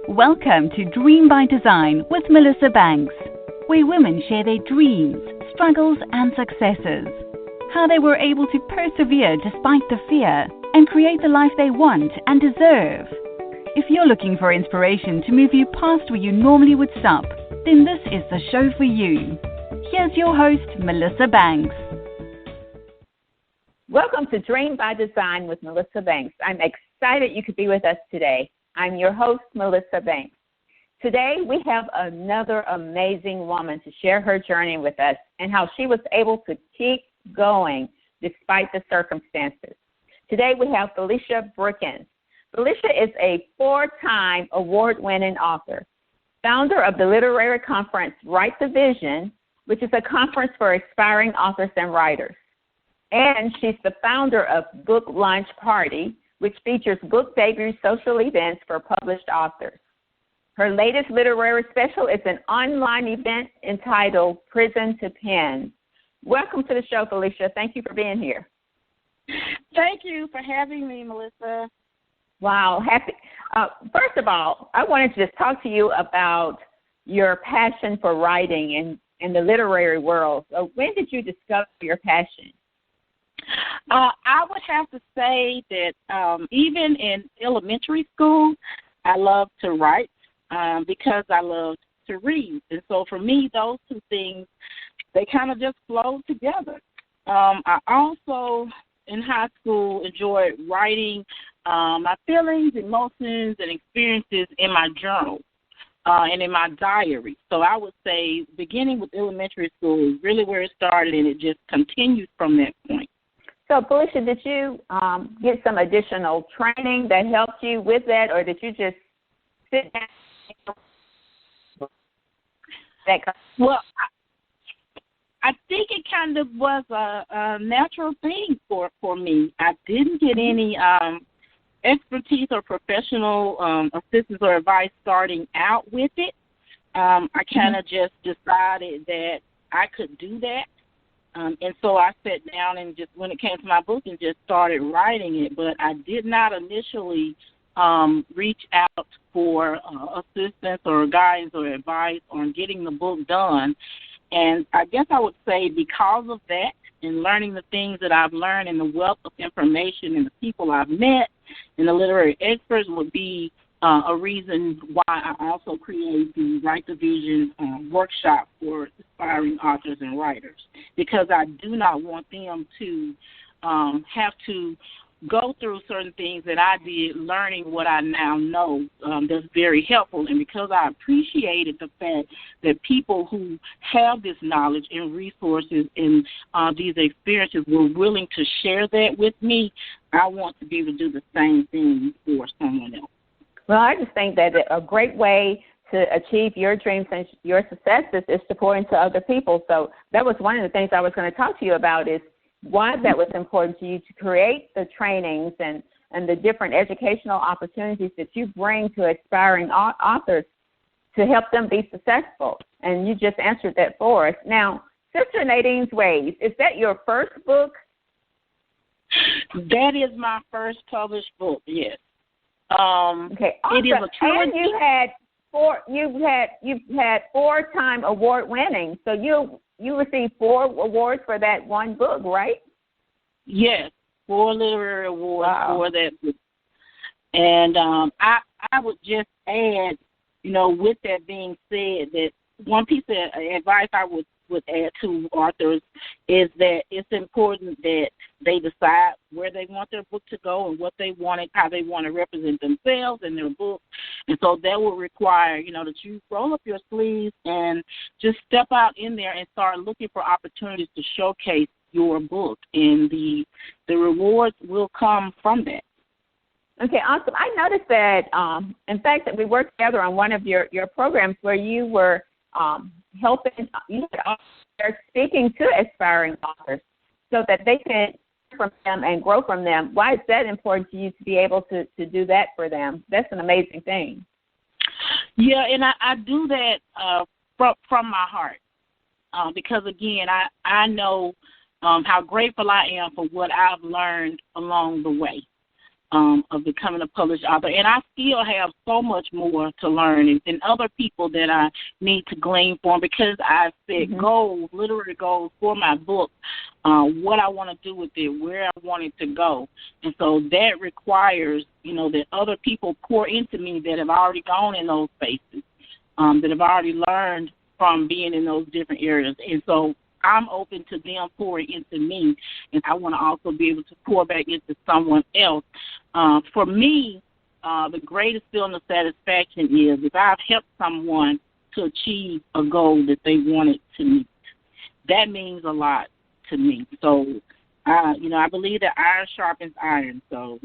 Welcome to Dream by Design with Melissa Banks, where women share their dreams, struggles, and successes. How they were able to persevere despite the fear and create the life they want and deserve. If you're looking for inspiration to move you past where you normally would stop, then this is the show for you. Here's your host, Melissa Banks. Welcome to Dream by Design with Melissa Banks. I'm excited you could be with us today. I'm your host, Melissa Banks. Today, we have another amazing woman to share her journey with us and how she was able to keep going despite the circumstances. Today, we have Felicia Brookins. Felicia is a 4-time award-winning author, founder of the literary conference Write the Vision, which is a conference for aspiring authors and writers. And she's the founder of Book Launch Party, which features book debut social events for published authors. Her latest literary special is an online event entitled Prison to Pen. Welcome to the show, Felicia. Thank you for being here. Thank you for having me, Melissa. Wow, happy. First of all, I wanted to just talk to you about your passion for writing in the literary world. So when did you discover your passion? I would have to say that even in elementary school, I loved to write because I loved to read. And so for me, those two things, they kind of just flowed together. I also, in high school, enjoyed writing my feelings, emotions, and experiences in my journal and in my diary. So I would say beginning with elementary school is really where it started, and it just continued from that point. So, Felicia, did you get some additional training that helped you with that, or did you just sit down? Well, I think it kind of was a natural thing for me. I didn't get any expertise or professional assistance or advice starting out with it. I kind of just decided that I could do that. And so I sat down and just, when it came to my book, and just started writing it. But I did not initially reach out for assistance or guidance or advice on getting the book done. And I guess I would say because of that and learning the things that I've learned and the wealth of information and the people I've met and the literary experts would be a reason why I also created the Write the Vision workshop for aspiring authors and writers, because I do not want them to have to go through certain things that I did, learning what I now know. That's very helpful. And because I appreciated the fact that people who have this knowledge and resources and these experiences were willing to share that with me, I want to be able to do the same thing for someone else. Well, I just think that a great way to achieve your dreams and your successes is to pour into other people. So that was one of the things I was going to talk to you about, is why that was important to you to create the trainings and the different educational opportunities that you bring to aspiring authors to help them be successful. And you just answered that for us. Now, Sister Nadine's Ways, is that your first book? That is my first published book, yes. Okay, awesome. It is a trilogy. And you've had 4-time award winning. So you received 4 awards for that one book, right? Yes, 4 literary awards for that book. And I would just add, with that being said, that one piece of advice I would add to authors is that it's important that they decide where they want their book to go and what they want it, how they want to represent themselves in their book. And so that will require, that you roll up your sleeves and just step out in there and start looking for opportunities to showcase your book. And the rewards will come from that. Okay, awesome. I noticed that, in fact, that we worked together on one of your programs where you were helping, speaking to aspiring authors so that they can learn from them and grow from them. Why is that important to you to be able to do that for them? That's an amazing thing. Yeah, and I do that from my heart because, again, I know how grateful I am for what I've learned along the way. of becoming a published author. And I still have so much more to learn and other people that I need to glean from, because I set goals, literary goals for my book, what I want to do with it, where I want it to go. And so that requires, that other people pour into me that have already gone in those spaces, that have already learned from being in those different areas. And so I'm open to them pouring into me, and I want to also be able to pour back into someone else. For me, the greatest feeling of satisfaction is if I've helped someone to achieve a goal that they wanted to meet. That means a lot to me. So, I believe that iron sharpens iron, so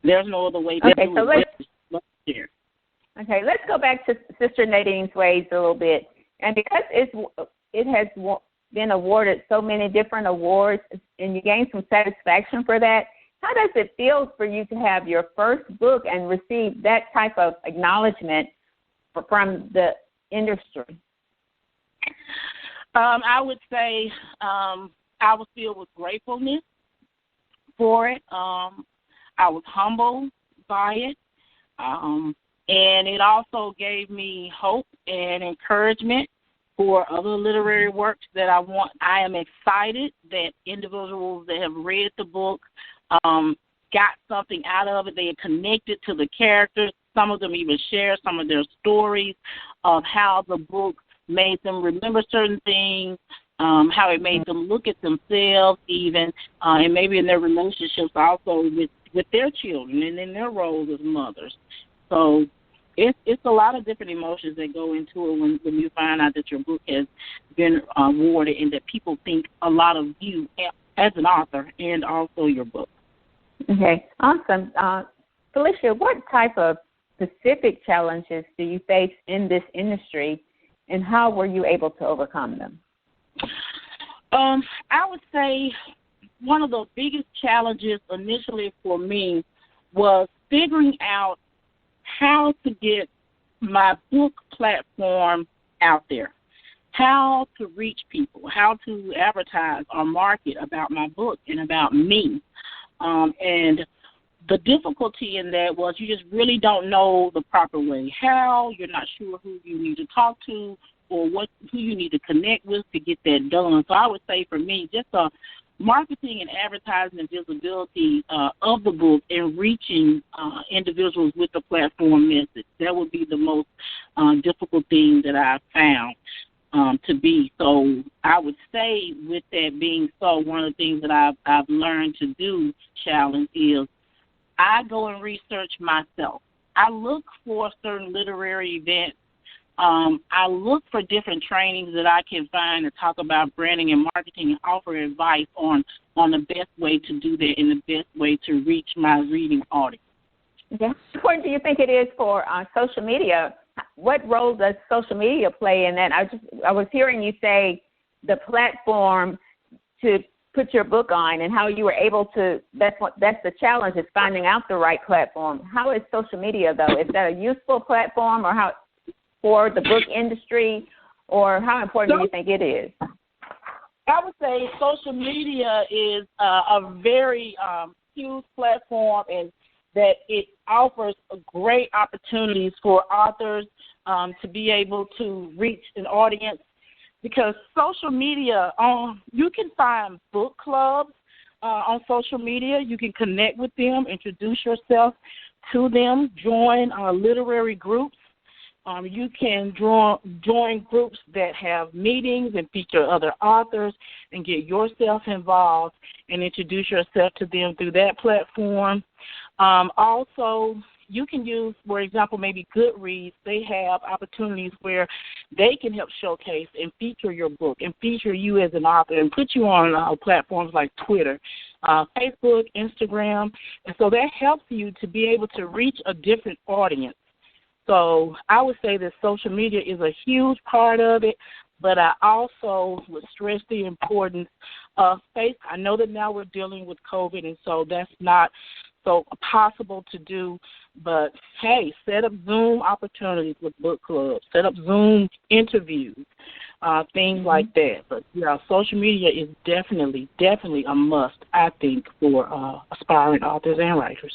there's no other way to do it. Let's share. Okay, let's go back to Sister Nadine's ways a little bit. And because it has been awarded so many different awards, and you gain some satisfaction for that, how does it feel for you to have your first book and receive that type of acknowledgement from the industry? I would say I was filled with gratefulness for it. I was humbled by it. And it also gave me hope and encouragement for other literary works that I want. I am excited that individuals that have read the book got something out of it. They are connected to the characters. Some of them even share some of their stories of how the book made them remember certain things, how it made them look at themselves even, and maybe in their relationships also with their children and in their roles as mothers. So it's a lot of different emotions that go into it when you find out that your book has been awarded and that people think a lot of you as an author and also your book. Okay, awesome. Felicia, what type of specific challenges do you face in this industry, and how were you able to overcome them? I would say one of the biggest challenges initially for me was figuring out how to get my book platform out there, how to reach people, how to advertise or market about my book and about me. And the difficulty in that was you just really don't know the proper way. How, you're not sure who you need to talk to or who you need to connect with to get that done. So I would say for me, just marketing and advertising and visibility of the book and reaching individuals with the platform message. That would be the most difficult thing that I've found to be. So I would say with that being so, one of the things that I've learned to do, challenge, is I go and research myself. I look for certain literary events. I look for different trainings that I can find to talk about branding and marketing and offer advice on the best way to do that and the best way to reach my reading audience. Okay. How important do you think it is for social media? What role does social media play in that? I was hearing you say the platform to put your book on and how you were able to. That's the challenge, is finding out the right platform. How is social media though? Is that a useful platform, or how for the book industry, or how important do you think it is? I would say social media is a very huge platform, and that it offers great opportunities for authors to be able to reach an audience, because social media, you can find book clubs on social media. You can connect with them, introduce yourself to them, join literary groups. You can join groups that have meetings and feature other authors and get yourself involved and introduce yourself to them through that platform. Also, you can use, for example, maybe Goodreads. They have opportunities where they can help showcase and feature your book and feature you as an author and put you on platforms like Twitter, Facebook, Instagram. And so that helps you to be able to reach a different audience. So I would say that social media is a huge part of it, but I also would stress the importance of face. I know that now we're dealing with COVID, and so that's not so possible to do, but, hey, set up Zoom opportunities with book clubs, set up Zoom interviews, things like that. But, yeah, social media is definitely a must, I think, for aspiring authors and writers.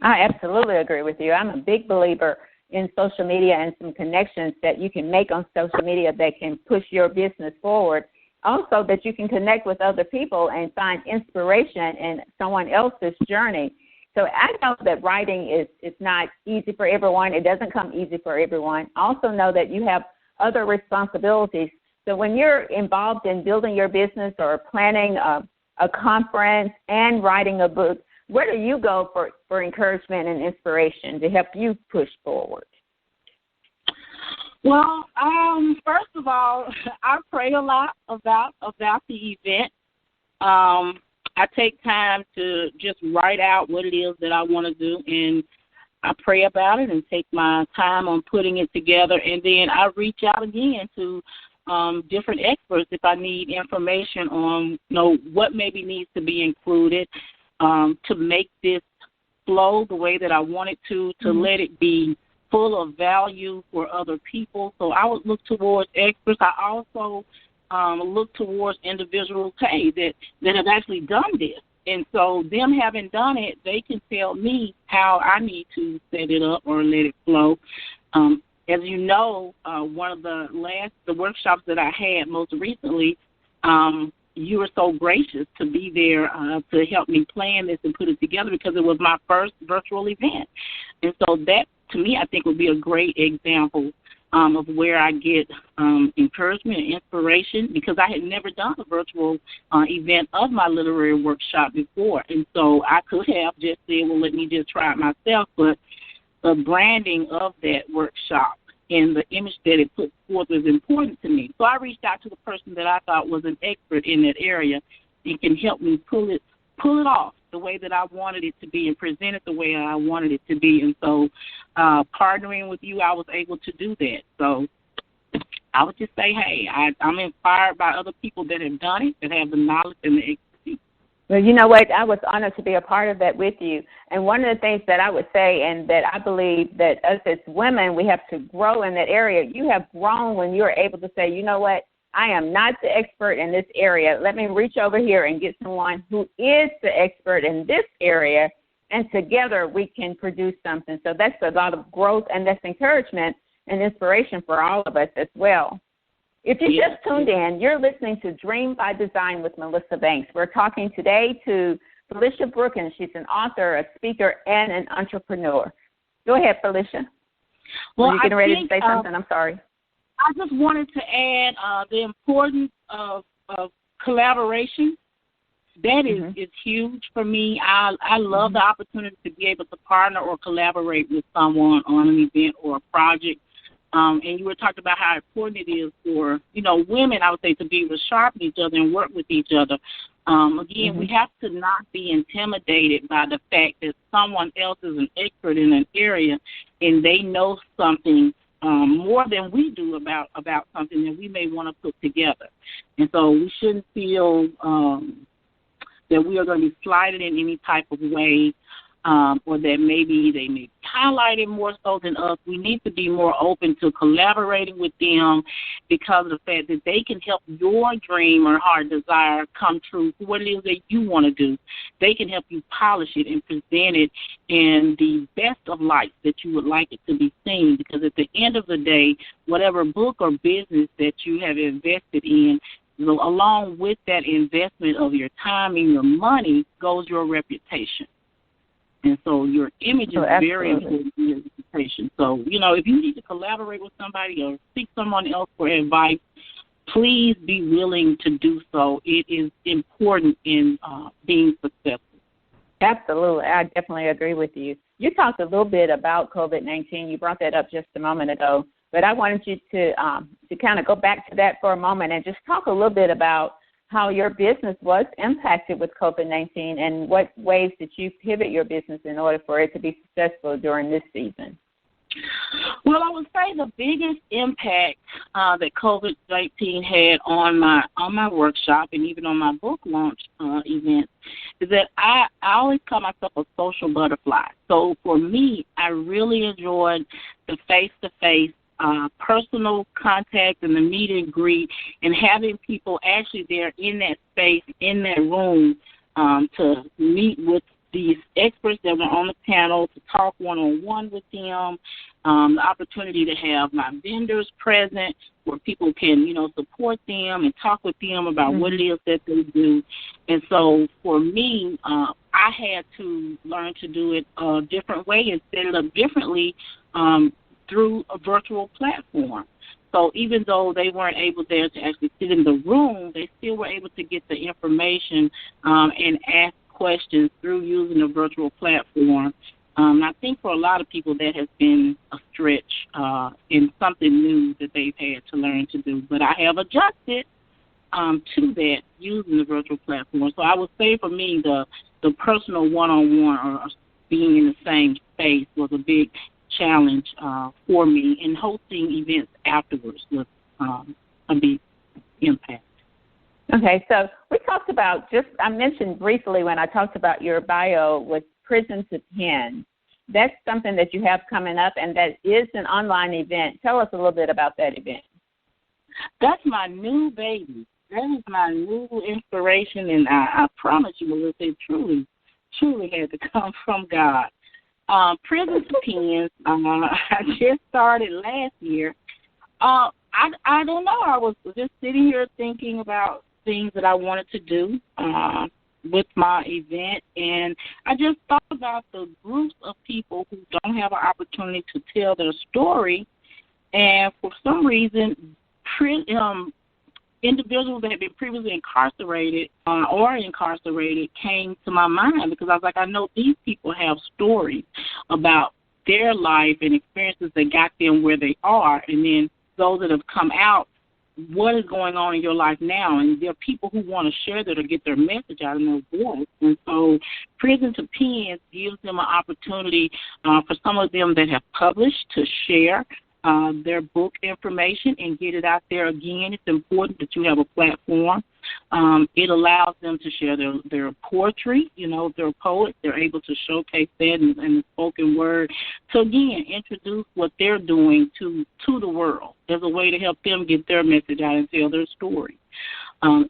I absolutely agree with you. I'm a big believer in social media and some connections that you can make on social media that can push your business forward. Also, that you can connect with other people and find inspiration in someone else's journey. So I know that writing is not easy for everyone. It doesn't come easy for everyone. Also know that you have other responsibilities. So when you're involved in building your business or planning a conference and writing a book, where do you go for encouragement and inspiration to help you push forward? Well, first of all, I pray a lot about the event. I take time to just write out what it is that I want to do, and I pray about it and take my time on putting it together, and then I reach out again to different experts if I need information on, what maybe needs to be included to make this flow the way that I want it to let it be full of value for other people. So I would look towards experts. I also look towards individuals, that have actually done this. And so them having done it, they can tell me how I need to set it up or let it flow. As you know, one of the workshops that I had most recently, you were so gracious to be there to help me plan this and put it together because it was my first virtual event. And so that, to me, I think would be a great example of where I get encouragement and inspiration because I had never done a virtual event of my literary workshop before. And so I could have just said, well, let me just try it myself. But the branding of that workshop and the image that it put forth was important to me. So I reached out to the person that I thought was an expert in that area and can help me pull it off the way that I wanted it to be and present it the way I wanted it to be. And so partnering with you, I was able to do that. So I would just say, hey, I'm inspired by other people that have done it, that have the knowledge and the expertise. Well, you know what? I was honored to be a part of that with you. And one of the things that I would say and that I believe that us as women, we have to grow in that area. You have grown when you're able to say, you know what? I am not the expert in this area. Let me reach over here and get someone who is the expert in this area, and together we can produce something. So that's a lot of growth, and that's encouragement and inspiration for all of us as well. If you just tuned in, you're listening to Dream by Design with Melissa Banks. We're talking today to Felicia Brookins. She's an author, a speaker, and an entrepreneur. Go ahead, Felicia. Well, you're getting ready to say something. I'm sorry. I just wanted to add the importance of collaboration. That is huge for me. I love the opportunity to be able to partner or collaborate with someone on an event or a project. And you were talking about how important it is for, women, I would say, to be able to sharpen each other and work with each other. Again, we have to not be intimidated by the fact that someone else is an expert in an area and they know something more than we do about something that we may want to put together. And so we shouldn't feel that we are going to be slighted in any type of way or that maybe they may highlight it more so than us. We need to be more open to collaborating with them because of the fact that they can help your dream or heart desire come true for what it is that you want to do. They can help you polish it and present it in the best of lights that you would like it to be seen, because at the end of the day, whatever book or business that you have invested in, along with that investment of your time and your money goes your reputation. And so your image is very important in your reputation. So, if you need to collaborate with somebody or seek someone else for advice, please be willing to do so. It is important in being successful. Absolutely. I definitely agree with you. You talked a little bit about COVID-19. You brought that up just a moment ago. But I wanted you to kind of go back to that for a moment and just talk a little bit about how your business was impacted with COVID-19 and what ways did you pivot your business in order for it to be successful during this season? Well, I would say the biggest impact that COVID-19 had on my workshop and even on my book launch event is that I always call myself a social butterfly. So for me, I really enjoyed the face-to-face personal contact and the meet and greet and having people actually there in that space, in that room to meet with these experts that were on the panel to talk one-on-one with them, the opportunity to have my vendors present where people can, support them and talk with them about what it is that they do. And so for me, I had to learn to do it a different way and set it up differently through a virtual platform. So even though they weren't able there to actually sit in the room, they still were able to get the information and ask questions through using a virtual platform. I think for a lot of people that has been a stretch and something new that they've had to learn to do. But I have adjusted to that using the virtual platform. So I would say for me the personal one-on-one or being in the same space was a big challenge for me, and hosting events afterwards was a big impact. Okay, so we talked about, I mentioned briefly when I talked about your bio with Prison to Pen. That's something that you have coming up, and that is an online event. Tell us a little bit about that event. That's my new baby. That is my new inspiration, and I promise you, Melissa, it truly had to come from God. Prison to Pen, I just started last year. I don't know. I was just sitting here thinking about things that I wanted to do with my event, and I just thought about the groups of people who don't have an opportunity to tell their story, and for some reason, individuals that had been previously incarcerated came to my mind, because I was like, I know these people have stories about their life and experiences that got them where they are, and then those that have come out, what is going on in your life now? And there are people who want to share that or get their message out in their voice. And so Prison to Pen gives them an opportunity for some of them that have published to share their book information and get it out there again. It's important that you have a platform. It allows them to share their poetry. If they're poets, they're able to showcase that in the spoken word. So, again, introduce what they're doing to the world as a way to help them get their message out and tell their story.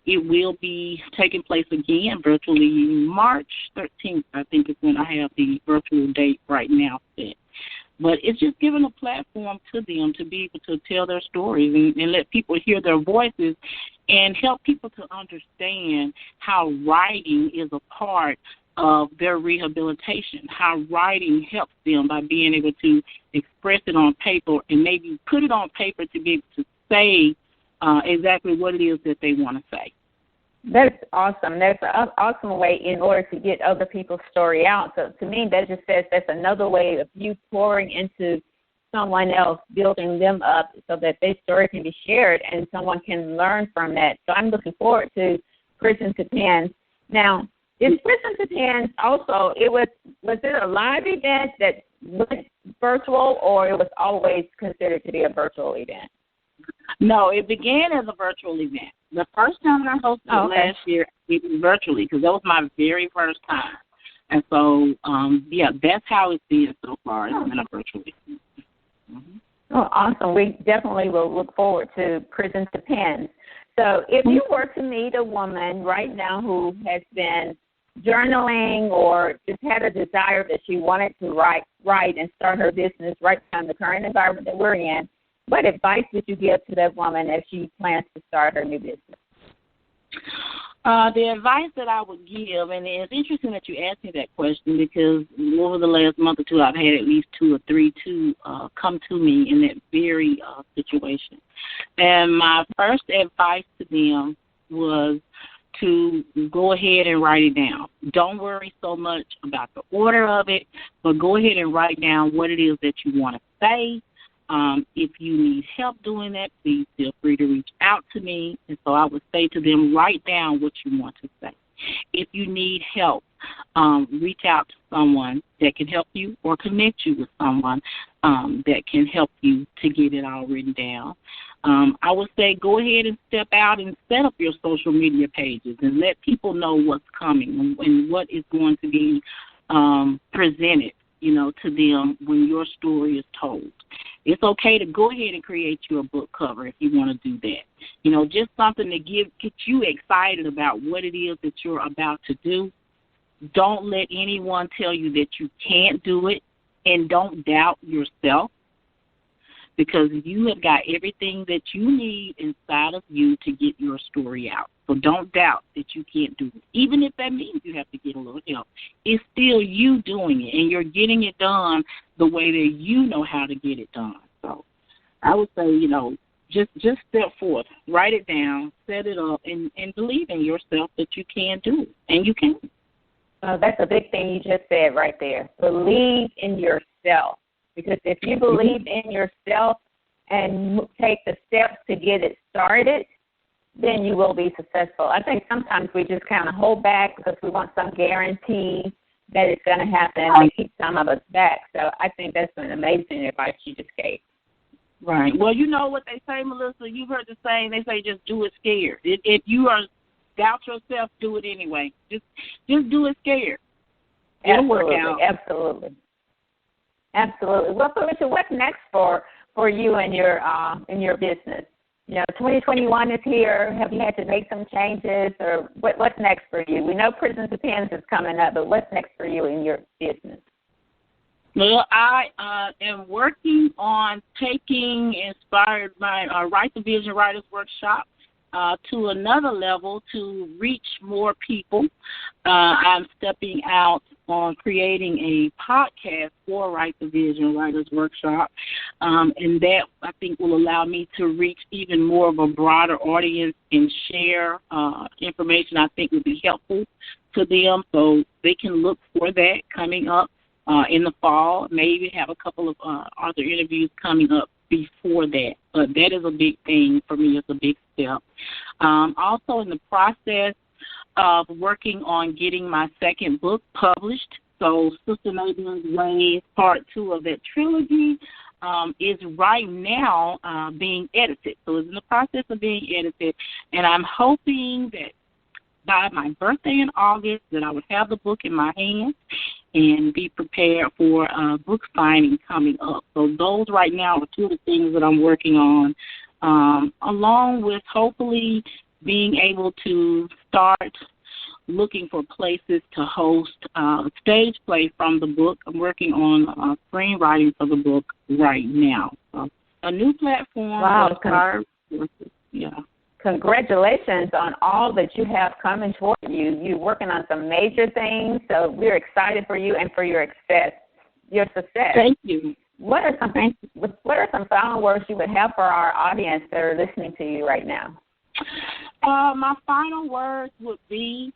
It will be taking place again virtually March 13th, I think is when I have the virtual date right now set. But it's just giving a platform to them to be able to tell their stories and let people hear their voices and help people to understand how writing is a part of their rehabilitation, how writing helps them by being able to express it on paper and maybe put it on paper to be able to say exactly what it is that they want to say. That's awesome. That's an awesome way in order to get other people's story out. So to me, that just says that's another way of you pouring into someone else, building them up so that their story can be shared and someone can learn from that. So I'm looking forward to Prison to Pen. Now, is Prison to Pen also, was it a live event that went virtual, or it was always considered to be a virtual event? No, it began as a virtual event. The first time I hosted last year, it was virtually, because that was my very first time. And so, that's how it's been so far. It's been a virtual event. Mm-hmm. Oh, awesome. We definitely will look forward to Prison to Pen. So if you were to meet a woman right now who has been journaling or just had a desire that she wanted to write and start her business right now in the current environment that we're in, what advice would you give to that woman as she plans to start her new business? The advice that I would give, and it's interesting that you asked me that question, because over the last month or two, I've had at least 2 or 3 come to me in that very situation. And my first advice to them was to go ahead and write it down. Don't worry so much about the order of it, but go ahead and write down what it is that you want to say. If you need help doing that, please feel free to reach out to me. And so I would say to them, write down what you want to say. If you need help, reach out to someone that can help you or connect you with someone that can help you to get it all written down. I would say go ahead and step out and set up your social media pages and let people know what's coming and what is going to be presented, to them when your story is told. It's okay to go ahead and create your book cover if you want to do that. Just something to get you excited about what it is that you're about to do. Don't let anyone tell you that you can't do it, and don't doubt yourself, because you have got everything that you need inside of you to get your story out. So don't doubt that you can't do it. Even if that means you have to get a little help, it's still you doing it, and you're getting it done the way that you know how to get it done. So I would say, just step forth, write it down, set it up, and believe in yourself that you can do it, and you can. That's a big thing you just said right there. Believe in yourself. Because if you believe in yourself and take the steps to get it started, then you will be successful. I think sometimes we just kind of hold back because we want some guarantee that it's going to happen and keep some of us back. So I think that's an amazing advice you just gave. Right. Well, you know what they say, Melissa? You've heard the saying. They say just do it scared. If you are doubt yourself, do it anyway. Just do it scared. It'll work out. Absolutely. Well, Felicia, what's next for you and your business? 2021 is here. Have you had to make some changes, or what's next for you? We know Prisons to Pens is coming up, but what's next for you in your business? Well, I am working on taking Inspired by Write the Vision Writers Workshop to another level to reach more people. I'm stepping out on creating a podcast for Write the Vision Writers Workshop, and that I think will allow me to reach even more of a broader audience and share information I think would be helpful to them, so they can look for that coming up in the fall. Maybe have a couple of author interviews coming up before that, but that is a big thing for me. It's a big step. Also in the process of working on getting my second book published. So Sister Nadine's Ways, Part 2 of that trilogy, is right now being edited. So it's in the process of being edited, and I'm hoping that by my birthday in August that I would have the book in my hands and be prepared for book signing coming up. So those right now are two of the things that I'm working on, along with hopefully being able to start looking for places to host stage play from the book. I'm working on screenwriting for the book right now. So a new platform. Wow. Yeah. Congratulations on all that you have coming toward you. You're working on some major things, so we're excited for you and for your success. Thank you. What are some final words you would have for our audience that are listening to you right now? My final words would be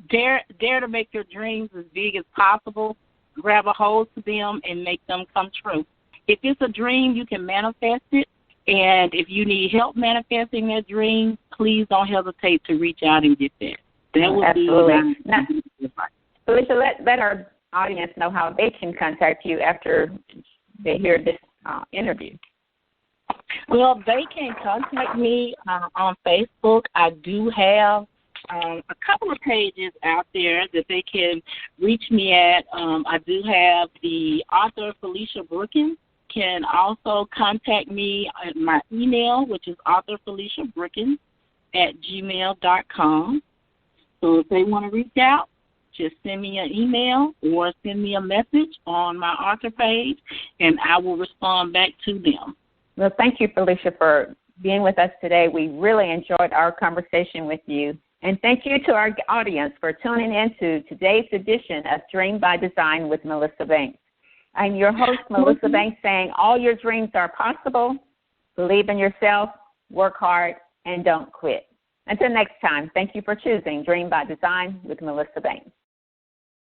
dare to make your dreams as big as possible. Grab a hold to them and make them come true. If it's a dream, you can manifest it. And if you need help manifesting that dream, please don't hesitate to reach out and get that. That would Absolutely. be now, Felicia, let our audience know how they can contact you after they hear this interview. Well, they can contact me on Facebook. I do have a couple of pages out there that they can reach me at. I do have the author Felicia Brookins. Can also contact me at my email, which is authorfeliciabrookins@gmail.com. So if they want to reach out, just send me an email or send me a message on my author page, and I will respond back to them. Well, thank you, Felicia, for being with us today. We really enjoyed our conversation with you. And thank you to our audience for tuning in to today's edition of Dream by Design with Melissa Banks. I'm your host, Melissa Banks, saying all your dreams are possible. Believe in yourself, work hard, and don't quit. Until next time, thank you for choosing Dream by Design with Melissa Banks.